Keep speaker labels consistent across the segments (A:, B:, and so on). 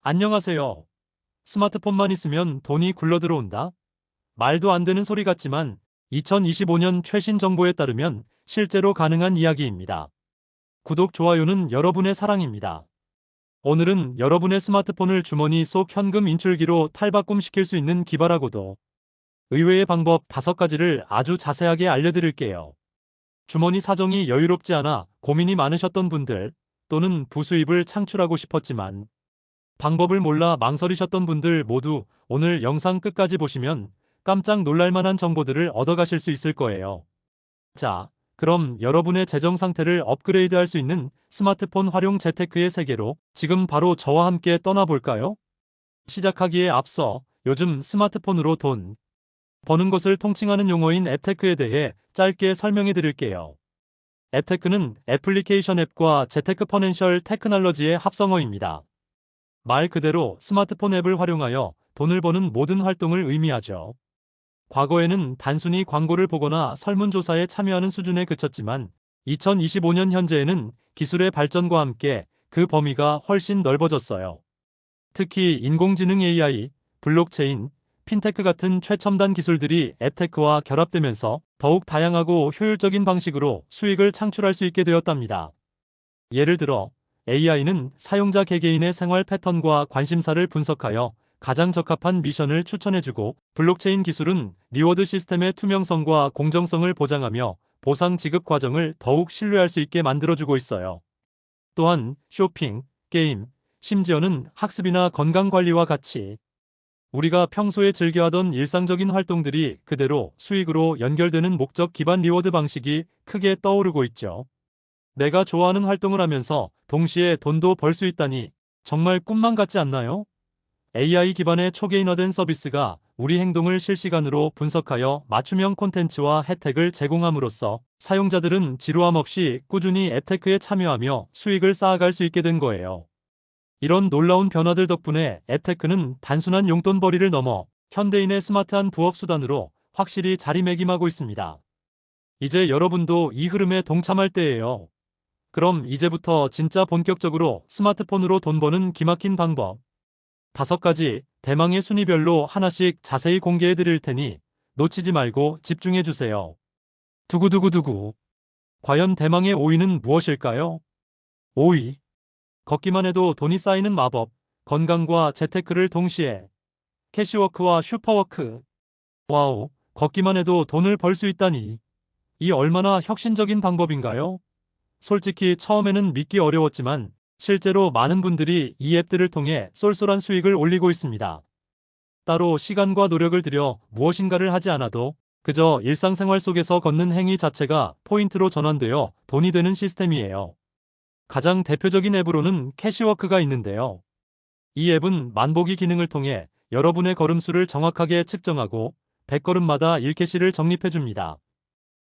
A: 안녕하세요. 스마트폰만 있으면 돈이 굴러들어온다? 말도 안 되는 소리 같지만 2025년 최신 정보에 따르면 실제로 가능한 이야기입니다. 구독, 좋아요는 여러분의 사랑입니다. 오늘은 여러분의 스마트폰을 주머니 속 현금 인출기로 탈바꿈시킬 수 있는 기발하고도 의외의 방법 5가지를 아주 자세하게 알려드릴게요. 주머니 사정이 여유롭지 않아 고민이 많으셨던 분들, 또는 부수입을 창출하고 싶었지만 방법을 몰라 망설이셨던 분들 모두 오늘 영상 끝까지 보시면 깜짝 놀랄만한 정보들을 얻어가실 수 있을 거예요. 자, 그럼 여러분의 재정 상태를 업그레이드할 수 있는 스마트폰 활용 재테크의 세계로 지금 바로 저와 함께 떠나볼까요? 시작하기에 앞서 요즘 스마트폰으로 돈 버는 것을 통칭하는 용어인 앱테크에 대해 짧게 설명해 드릴게요. 앱테크는 애플리케이션 앱과 재테크 퍼넨셜 테크놀로지의 합성어입니다. 말 그대로 스마트폰 앱을 활용하여 돈을 버는 모든 활동을 의미하죠. 과거에는 단순히 광고를 보거나 설문조사에 참여하는 수준에 그쳤지만 2025년 현재에는 기술의 발전과 함께 그 범위가 훨씬 넓어졌어요. 특히 인공지능 AI, 블록체인, 핀테크 같은 최첨단 기술들이 앱테크와 결합되면서 더욱 다양하고 효율적인 방식으로 수익을 창출할 수 있게 되었답니다. 예를 들어 AI는 사용자 개개인의 생활 패턴과 관심사를 분석하여 가장 적합한 미션을 추천해주고, 블록체인 기술은 리워드 시스템의 투명성과 공정성을 보장하며 보상 지급 과정을 더욱 신뢰할 수 있게 만들어주고 있어요. 또한 쇼핑, 게임, 심지어는 학습이나 건강관리와 같이 우리가 평소에 즐겨하던 일상적인 활동들이 그대로 수익으로 연결되는 목적 기반 리워드 방식이 크게 떠오르고 있죠. 내가 좋아하는 활동을 하면서 동시에 돈도 벌 수 있다니 정말 꿈만 같지 않나요? AI 기반의 초개인화된 서비스가 우리 행동을 실시간으로 분석하여 맞춤형 콘텐츠와 혜택을 제공함으로써 사용자들은 지루함 없이 꾸준히 앱테크에 참여하며 수익을 쌓아갈 수 있게 된 거예요. 이런 놀라운 변화들 덕분에 앱테크는 단순한 용돈벌이를 넘어 현대인의 스마트한 부업 수단으로 확실히 자리매김하고 있습니다. 이제 여러분도 이 흐름에 동참할 때예요. 그럼 이제부터 진짜 본격적으로 스마트폰으로 돈 버는 기막힌 방법 5가지 대망의 순위별로 하나씩 자세히 공개해 드릴 테니 놓치지 말고 집중해 주세요. 두구두구두구. 과연 대망의 5위는 무엇일까요? 5위. 걷기만 해도 돈이 쌓이는 마법. 건강과 재테크를 동시에. 캐시워크와 슈퍼워크. 와우, 걷기만 해도 돈을 벌 수 있다니. 이 얼마나 혁신적인 방법인가요? 솔직히 처음에는 믿기 어려웠지만 실제로 많은 분들이 이 앱들을 통해 쏠쏠한 수익을 올리고 있습니다. 따로 시간과 노력을 들여 무엇인가를 하지 않아도 그저 일상생활 속에서 걷는 행위 자체가 포인트로 전환되어 돈이 되는 시스템이에요. 가장 대표적인 앱으로는 캐시워크가 있는데요. 이 앱은 만보기 기능을 통해 여러분의 걸음수를 정확하게 측정하고 100걸음마다 1캐시를 적립해줍니다.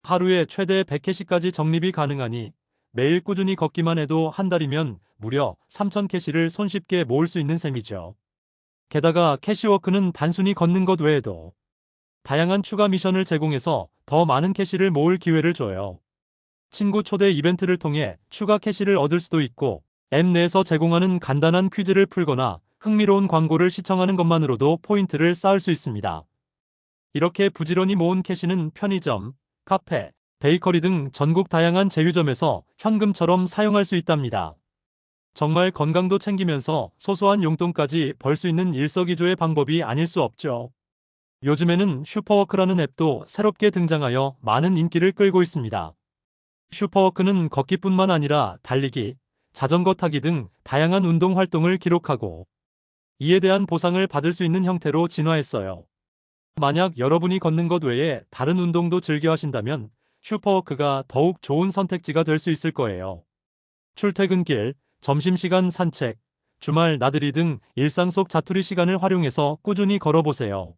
A: 하루에 최대 100캐시까지 적립이 가능하니 매일 꾸준히 걷기만 해도 한 달이면 무려 3,000캐시를 손쉽게 모을 수 있는 셈이죠. 게다가 캐시워크는 단순히 걷는 것 외에도 다양한 추가 미션을 제공해서 더 많은 캐시를 모을 기회를 줘요. 친구 초대 이벤트를 통해 추가 캐시를 얻을 수도 있고, 앱 내에서 제공하는 간단한 퀴즈를 풀거나 흥미로운 광고를 시청하는 것만으로도 포인트를 쌓을 수 있습니다. 이렇게 부지런히 모은 캐시는 편의점, 카페, 베이커리 등 전국 다양한 제휴점에서 현금처럼 사용할 수 있답니다. 정말 건강도 챙기면서 소소한 용돈까지 벌 수 있는 일석이조의 방법이 아닐 수 없죠. 요즘에는 슈퍼워크라는 앱도 새롭게 등장하여 많은 인기를 끌고 있습니다. 슈퍼워크는 걷기뿐만 아니라 달리기, 자전거 타기 등 다양한 운동 활동을 기록하고 이에 대한 보상을 받을 수 있는 형태로 진화했어요. 만약 여러분이 걷는 것 외에 다른 운동도 즐겨 하신다면 슈퍼워크가 더욱 좋은 선택지가 될 수 있을 거예요. 출퇴근길, 점심시간 산책, 주말 나들이 등 일상 속 자투리 시간을 활용해서 꾸준히 걸어보세요.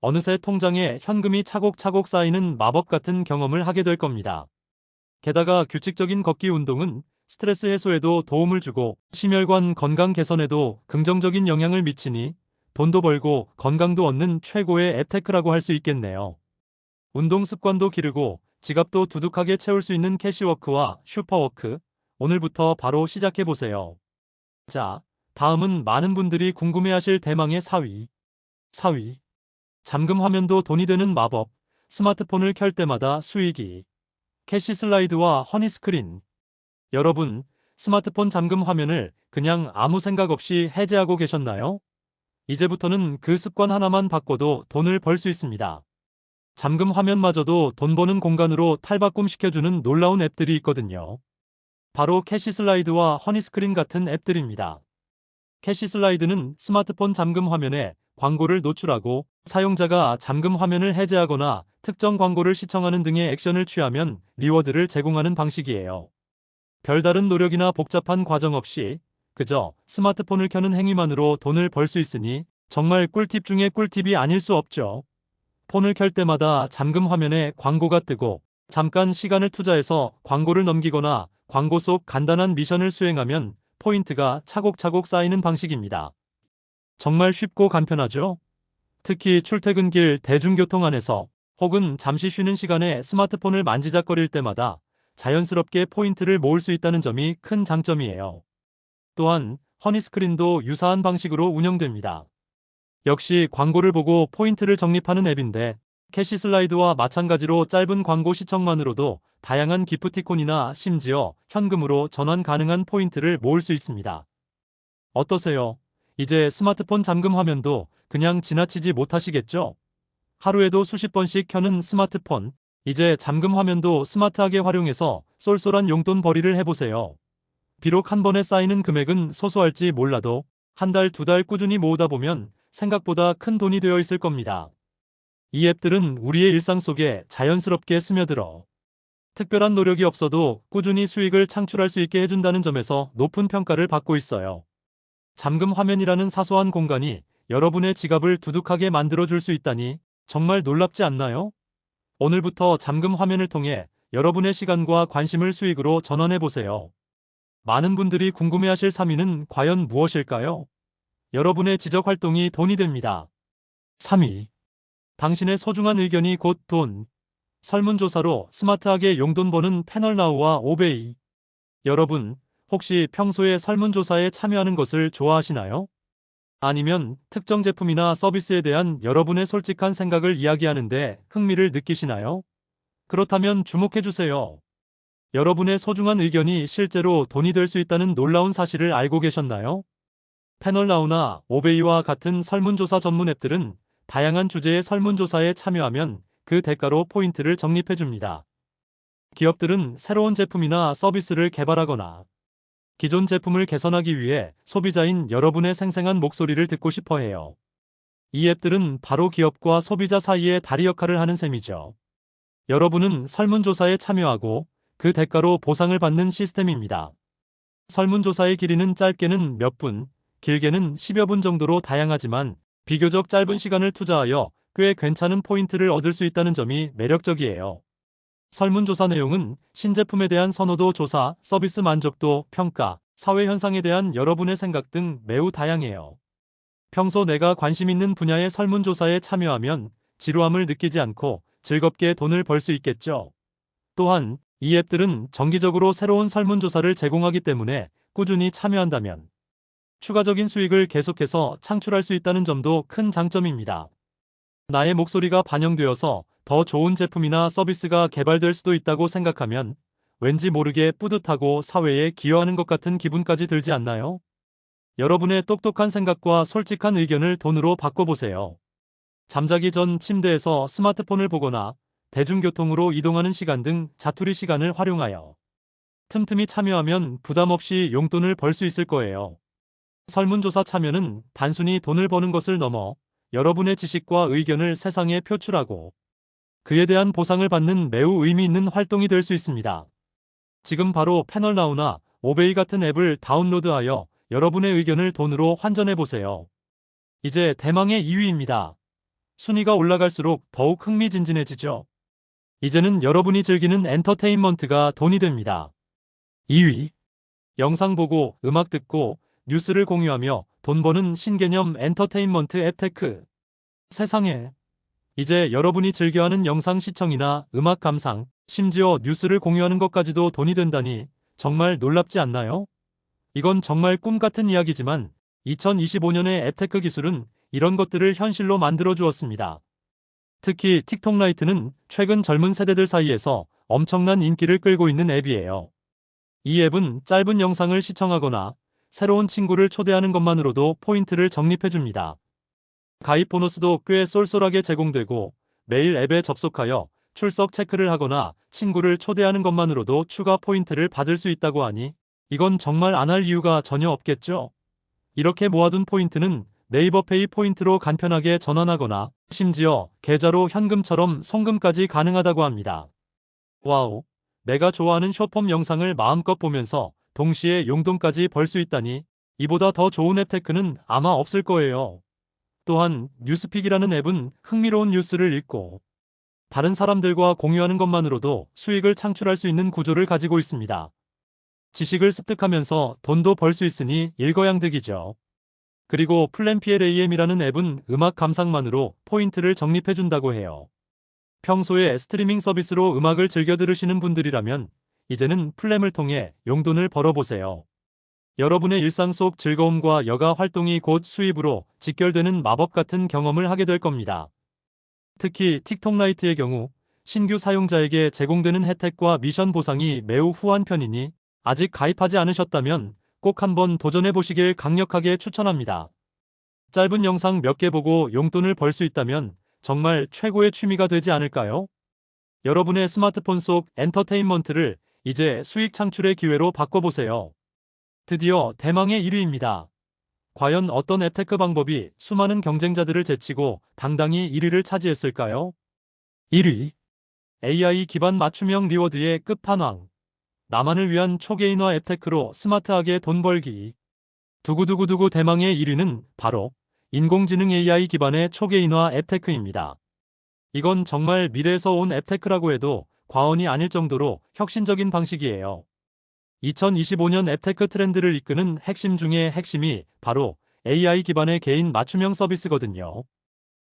A: 어느새 통장에 현금이 차곡차곡 쌓이는 마법 같은 경험을 하게 될 겁니다. 게다가 규칙적인 걷기 운동은 스트레스 해소에도 도움을 주고 심혈관 건강 개선에도 긍정적인 영향을 미치니 돈도 벌고 건강도 얻는 최고의 앱테크라고 할 수 있겠네요. 운동 습관도 기르고 지갑도 두둑하게 채울 수 있는 캐시워크와 슈퍼워크, 오늘부터 바로 시작해보세요. 자, 다음은 많은 분들이 궁금해하실 대망의 4위. 4위. 잠금 화면도 돈이 되는 마법. 스마트폰을 켤 때마다 수익이. 캐시 슬라이드와 허니 스크린. 여러분, 스마트폰 잠금 화면을 그냥 아무 생각 없이 해제하고 계셨나요? 이제부터는 그 습관 하나만 바꿔도 돈을 벌 수 있습니다. 잠금 화면마저도 돈 버는 공간으로 탈바꿈시켜주는 놀라운 앱들이 있거든요. 바로 캐시 슬라이드와 허니 스크린 같은 앱들입니다. 캐시 슬라이드는 스마트폰 잠금 화면에 광고를 노출하고 사용자가 잠금 화면을 해제하거나 특정 광고를 시청하는 등의 액션을 취하면 리워드를 제공하는 방식이에요. 별다른 노력이나 복잡한 과정 없이 그저 스마트폰을 켜는 행위만으로 돈을 벌 수 있으니 정말 꿀팁 중에 꿀팁이 아닐 수 없죠. 폰을 켤 때마다 잠금 화면에 광고가 뜨고 잠깐 시간을 투자해서 광고를 넘기거나 광고 속 간단한 미션을 수행하면 포인트가 차곡차곡 쌓이는 방식입니다. 정말 쉽고 간편하죠? 특히 출퇴근길 대중교통 안에서 혹은 잠시 쉬는 시간에 스마트폰을 만지작거릴 때마다 자연스럽게 포인트를 모을 수 있다는 점이 큰 장점이에요. 또한 허니스크린도 유사한 방식으로 운영됩니다. 역시 광고를 보고 포인트를 적립하는 앱인데 캐시 슬라이드와 마찬가지로 짧은 광고 시청만으로도 다양한 기프티콘이나 심지어 현금으로 전환 가능한 포인트를 모을 수 있습니다. 어떠세요? 이제 스마트폰 잠금 화면도 그냥 지나치지 못하시겠죠? 하루에도 수십 번씩 켜는 스마트폰, 이제 잠금 화면도 스마트하게 활용해서 쏠쏠한 용돈 벌이를 해보세요. 비록 한 번에 쌓이는 금액은 소소할지 몰라도 한 달, 두 달 꾸준히 모으다 보면 생각보다 큰 돈이 되어 있을 겁니다. 이 앱들은 우리의 일상 속에 자연스럽게 스며들어 특별한 노력이 없어도 꾸준히 수익을 창출할 수 있게 해준다는 점에서 높은 평가를 받고 있어요. 잠금 화면이라는 사소한 공간이 여러분의 지갑을 두둑하게 만들어줄 수 있다니 정말 놀랍지 않나요? 오늘부터 잠금 화면을 통해 여러분의 시간과 관심을 수익으로 전환해보세요. 많은 분들이 궁금해하실 3위는 과연 무엇일까요? 여러분의 지적 활동이 돈이 됩니다. 3위. 당신의 소중한 의견이 곧 돈. 설문조사로 스마트하게 용돈 버는 패널나우와 오베이. 여러분, 혹시 평소에 설문조사에 참여하는 것을 좋아하시나요? 아니면 특정 제품이나 서비스에 대한 여러분의 솔직한 생각을 이야기하는데 흥미를 느끼시나요? 그렇다면 주목해주세요. 여러분의 소중한 의견이 실제로 돈이 될 수 있다는 놀라운 사실을 알고 계셨나요? 패널나우나 오베이와 같은 설문조사 전문 앱들은 다양한 주제의 설문조사에 참여하면 그 대가로 포인트를 적립해줍니다. 기업들은 새로운 제품이나 서비스를 개발하거나 기존 제품을 개선하기 위해 소비자인 여러분의 생생한 목소리를 듣고 싶어 해요. 이 앱들은 바로 기업과 소비자 사이의 다리 역할을 하는 셈이죠. 여러분은 설문조사에 참여하고 그 대가로 보상을 받는 시스템입니다. 설문조사의 길이는 짧게는 몇 분, 길게는 10여 분 정도로 다양하지만 비교적 짧은 시간을 투자하여 꽤 괜찮은 포인트를 얻을 수 있다는 점이 매력적이에요. 설문조사 내용은 신제품에 대한 선호도 조사, 서비스 만족도, 평가, 사회 현상에 대한 여러분의 생각 등 매우 다양해요. 평소 내가 관심 있는 분야의 설문조사에 참여하면 지루함을 느끼지 않고 즐겁게 돈을 벌 수 있겠죠. 또한 이 앱들은 정기적으로 새로운 설문조사를 제공하기 때문에 꾸준히 참여한다면 추가적인 수익을 계속해서 창출할 수 있다는 점도 큰 장점입니다. 나의 목소리가 반영되어서 더 좋은 제품이나 서비스가 개발될 수도 있다고 생각하면 왠지 모르게 뿌듯하고 사회에 기여하는 것 같은 기분까지 들지 않나요? 여러분의 똑똑한 생각과 솔직한 의견을 돈으로 바꿔보세요. 잠자기 전 침대에서 스마트폰을 보거나 대중교통으로 이동하는 시간 등 자투리 시간을 활용하여 틈틈이 참여하면 부담 없이 용돈을 벌 수 있을 거예요. 설문조사 참여는 단순히 돈을 버는 것을 넘어 여러분의 지식과 의견을 세상에 표출하고 그에 대한 보상을 받는 매우 의미 있는 활동이 될 수 있습니다. 지금 바로 패널나우나 오베이 같은 앱을 다운로드하여 여러분의 의견을 돈으로 환전해보세요. 이제 대망의 2위입니다. 순위가 올라갈수록 더욱 흥미진진해지죠. 이제는 여러분이 즐기는 엔터테인먼트가 돈이 됩니다. 2위. 영상 보고, 음악 듣고, 뉴스를 공유하며 돈 버는 신개념 엔터테인먼트 앱테크. 세상에. 이제 여러분이 즐겨하는 영상 시청이나 음악 감상, 심지어 뉴스를 공유하는 것까지도 돈이 된다니 정말 놀랍지 않나요? 이건 정말 꿈 같은 이야기지만 2025년의 앱테크 기술은 이런 것들을 현실로 만들어 주었습니다. 특히 틱톡 라이트는 최근 젊은 세대들 사이에서 엄청난 인기를 끌고 있는 앱이에요. 이 앱은 짧은 영상을 시청하거나 새로운 친구를 초대하는 것만으로도 포인트를 적립해 줍니다. 가입 보너스도 꽤 쏠쏠하게 제공되고 매일 앱에 접속하여 출석 체크를 하거나 친구를 초대하는 것만으로도 추가 포인트를 받을 수 있다고 하니 이건 정말 안 할 이유가 전혀 없겠죠? 이렇게 모아둔 포인트는 네이버페이 포인트로 간편하게 전환하거나 심지어 계좌로 현금처럼 송금까지 가능하다고 합니다. 와우! 내가 좋아하는 숏폼 영상을 마음껏 보면서 동시에 용돈까지 벌 수 있다니 이보다 더 좋은 앱테크는 아마 없을 거예요. 또한 뉴스픽이라는 앱은 흥미로운 뉴스를 읽고 다른 사람들과 공유하는 것만으로도 수익을 창출할 수 있는 구조를 가지고 있습니다. 지식을 습득하면서 돈도 벌 수 있으니 일거양득이죠. 그리고 플랜PLAM이라는 앱은 음악 감상만으로 포인트를 적립해준다고 해요. 평소에 스트리밍 서비스로 음악을 즐겨 들으시는 분들이라면 이제는 플랜을 통해 용돈을 벌어보세요. 여러분의 일상 속 즐거움과 여가 활동이 곧 수입으로 직결되는 마법 같은 경험을 하게 될 겁니다. 특히 틱톡 라이트의 경우 신규 사용자에게 제공되는 혜택과 미션 보상이 매우 후한 편이니 아직 가입하지 않으셨다면 꼭 한번 도전해 보시길 강력하게 추천합니다. 짧은 영상 몇 개 보고 용돈을 벌 수 있다면 정말 최고의 취미가 되지 않을까요? 여러분의 스마트폰 속 엔터테인먼트를 이제 수익 창출의 기회로 바꿔보세요. 드디어 대망의 1위입니다. 과연 어떤 앱테크 방법이 수많은 경쟁자들을 제치고 당당히 1위를 차지했을까요? 1위. AI 기반 맞춤형 리워드의 끝판왕. 나만을 위한 초개인화 앱테크로 스마트하게 돈 벌기. 두구두구두구 대망의 1위는 바로 인공지능 AI 기반의 초개인화 앱테크입니다. 이건 정말 미래에서 온 앱테크라고 해도 과언이 아닐 정도로 혁신적인 방식이에요. 2025년 앱테크 트렌드를 이끄는 핵심 중의 핵심이 바로 AI 기반의 개인 맞춤형 서비스거든요.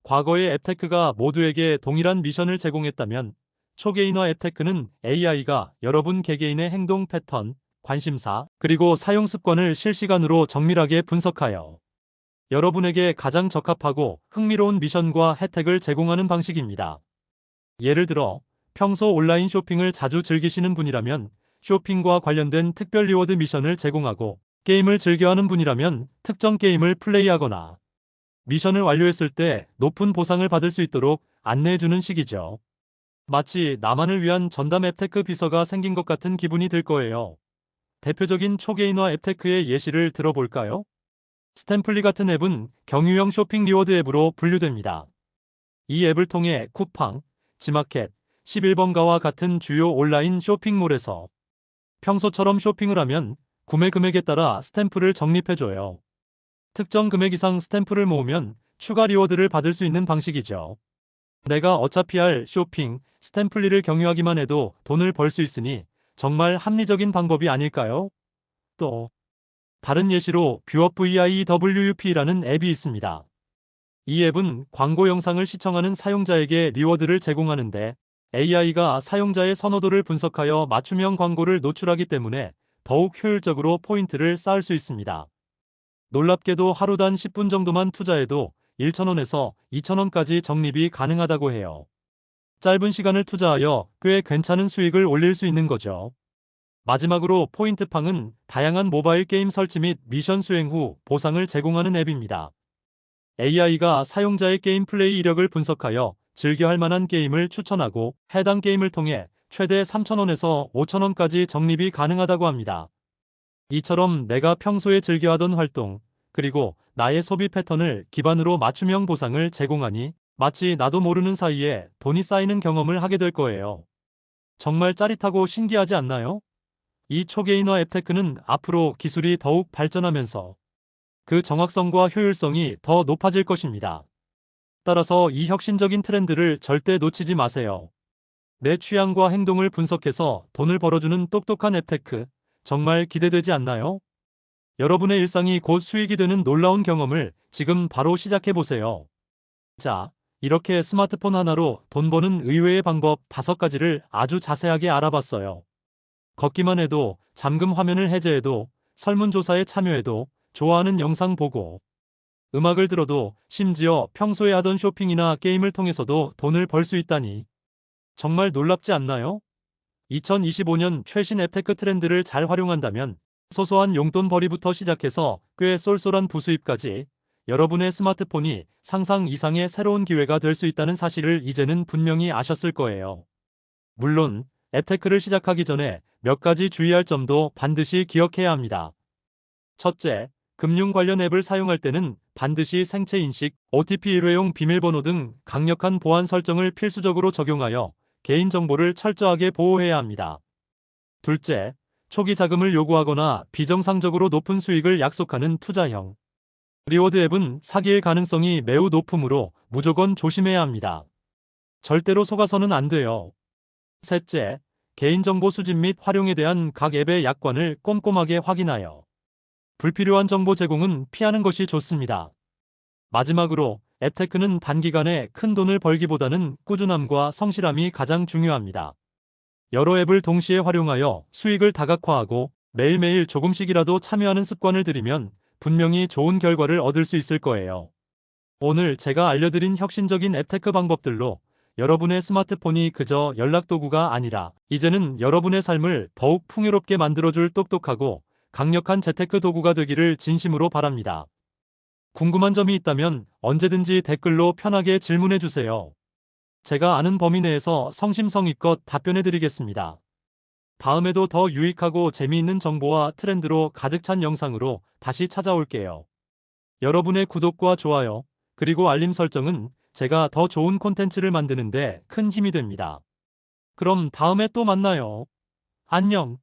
A: 과거의 앱테크가 모두에게 동일한 미션을 제공했다면 초개인화 앱테크는 AI가 여러분 개개인의 행동 패턴, 관심사, 그리고 사용 습관을 실시간으로 정밀하게 분석하여 여러분에게 가장 적합하고 흥미로운 미션과 혜택을 제공하는 방식입니다. 예를 들어 평소 온라인 쇼핑을 자주 즐기시는 분이라면 쇼핑과 관련된 특별 리워드 미션을 제공하고 게임을 즐겨하는 분이라면 특정 게임을 플레이하거나 미션을 완료했을 때 높은 보상을 받을 수 있도록 안내해주는 식이죠. 마치 나만을 위한 전담 앱테크 비서가 생긴 것 같은 기분이 들 거예요. 대표적인 초개인화 앱테크의 예시를 들어볼까요? 스탬플리 같은 앱은 경유형 쇼핑 리워드 앱으로 분류됩니다. 이 앱을 통해 쿠팡, 지마켓, 11번가와 같은 주요 온라인 쇼핑몰에서 평소처럼 쇼핑을 하면 구매 금액에 따라 스탬프를 적립해줘요. 특정 금액 이상 스탬프를 모으면 추가 리워드를 받을 수 있는 방식이죠. 내가 어차피 할 쇼핑, 스탬플리를 경유하기만 해도 돈을 벌 수 있으니 정말 합리적인 방법이 아닐까요? 또 다른 예시로 뷰업 VIWUP라는 앱이 있습니다. 이 앱은 광고 영상을 시청하는 사용자에게 리워드를 제공하는데 AI가 사용자의 선호도를 분석하여 맞춤형 광고를 노출하기 때문에 더욱 효율적으로 포인트를 쌓을 수 있습니다. 놀랍게도 하루 단 10분 정도만 투자해도 1,000원에서 2,000원까지 적립이 가능하다고 해요. 짧은 시간을 투자하여 꽤 괜찮은 수익을 올릴 수 있는 거죠. 마지막으로 포인트팡은 다양한 모바일 게임 설치 및 미션 수행 후 보상을 제공하는 앱입니다. AI가 사용자의 게임 플레이 이력을 분석하여 즐겨 할 만한 게임을 추천하고 해당 게임을 통해 최대 3,000원에서 5,000원까지 적립이 가능하다고 합니다. 이처럼 내가 평소에 즐겨하던 활동, 그리고 나의 소비 패턴을 기반으로 맞춤형 보상을 제공하니 마치 나도 모르는 사이에 돈이 쌓이는 경험을 하게 될 거예요. 정말 짜릿하고 신기하지 않나요? 이 초개인화 앱테크는 앞으로 기술이 더욱 발전하면서 그 정확성과 효율성이 더 높아질 것입니다. 따라서 이 혁신적인 트렌드를 절대 놓치지 마세요. 내 취향과 행동을 분석해서 돈을 벌어주는 똑똑한 앱테크, 정말 기대되지 않나요? 여러분의 일상이 곧 수익이 되는 놀라운 경험을 지금 바로 시작해보세요. 자, 이렇게 스마트폰 하나로 돈 버는 의외의 방법 5가지를 아주 자세하게 알아봤어요. 걷기만 해도, 잠금 화면을 해제해도, 설문조사에 참여해도, 좋아하는 영상 보고, 음악을 들어도 심지어 평소에 하던 쇼핑이나 게임을 통해서도 돈을 벌 수 있다니. 정말 놀랍지 않나요? 2025년 최신 앱테크 트렌드를 잘 활용한다면 소소한 용돈 벌이부터 시작해서 꽤 쏠쏠한 부수입까지 여러분의 스마트폰이 상상 이상의 새로운 기회가 될 수 있다는 사실을 이제는 분명히 아셨을 거예요. 물론 앱테크를 시작하기 전에 몇 가지 주의할 점도 반드시 기억해야 합니다. 첫째, 금융 관련 앱을 사용할 때는 반드시 생체 인식, OTP 일회용 비밀번호 등 강력한 보안 설정을 필수적으로 적용하여 개인정보를 철저하게 보호해야 합니다. 둘째, 초기 자금을 요구하거나 비정상적으로 높은 수익을 약속하는 투자형 리워드 앱은 사기의 가능성이 매우 높으므로 무조건 조심해야 합니다. 절대로 속아서는 안 돼요. 셋째, 개인정보 수집 및 활용에 대한 각 앱의 약관을 꼼꼼하게 확인하여 불필요한 정보 제공은 피하는 것이 좋습니다. 마지막으로 앱테크는 단기간에 큰 돈을 벌기보다는 꾸준함과 성실함이 가장 중요합니다. 여러 앱을 동시에 활용하여 수익을 다각화하고 매일매일 조금씩이라도 참여하는 습관을 들이면 분명히 좋은 결과를 얻을 수 있을 거예요. 오늘 제가 알려드린 혁신적인 앱테크 방법들로 여러분의 스마트폰이 그저 연락도구가 아니라 이제는 여러분의 삶을 더욱 풍요롭게 만들어줄 똑똑하고 강력한 재테크 도구가 되기를 진심으로 바랍니다. 궁금한 점이 있다면 언제든지 댓글로 편하게 질문해 주세요. 제가 아는 범위 내에서 성심성의껏 답변해 드리겠습니다. 다음에도 더 유익하고 재미있는 정보와 트렌드로 가득 찬 영상으로 다시 찾아올게요. 여러분의 구독과 좋아요, 그리고 알림 설정은 제가 더 좋은 콘텐츠를 만드는데 큰 힘이 됩니다. 그럼 다음에 또 만나요. 안녕.